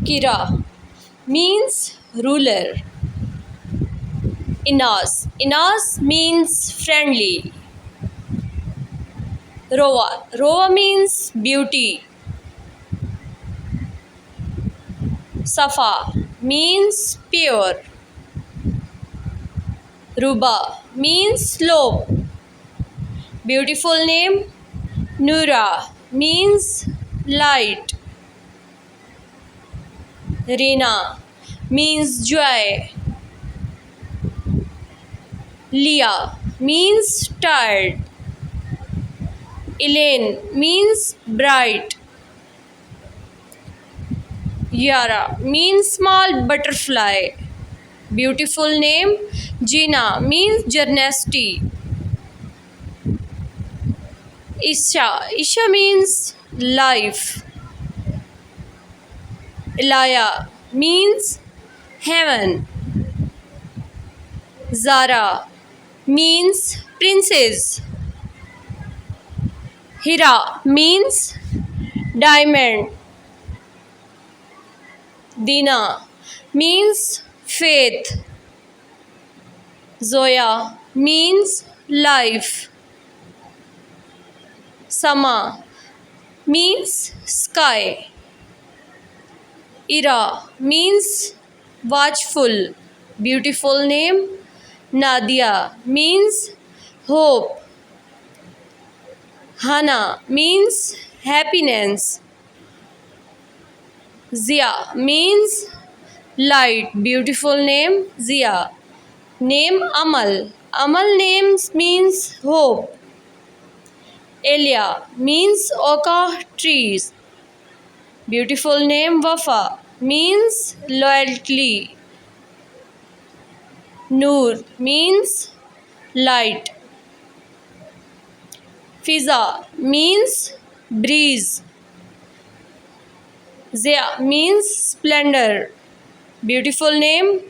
Kira means ruler. Inas means friendly. Roa means beauty. Safa means pure. Ruba means slope. Beautiful name Nura means light. Rina means joy. Leah means tired. Elaine means bright. Yara means small butterfly. Beautiful name Gina means journey. Isha means life. Elaya means heaven. Zara means princess. Hira means diamond. Dina means faith. Zoya means life. Sama means sky. Ira means watchful. Beautiful name Nadia means hope. Hana means happiness. Zia means light. Beautiful name Zia. Name Amal. Amal names means hope. Elia means oka trees. Beautiful name Wafa means loyalty. Noor means light. Fiza means breeze. Zia means splendor. Beautiful name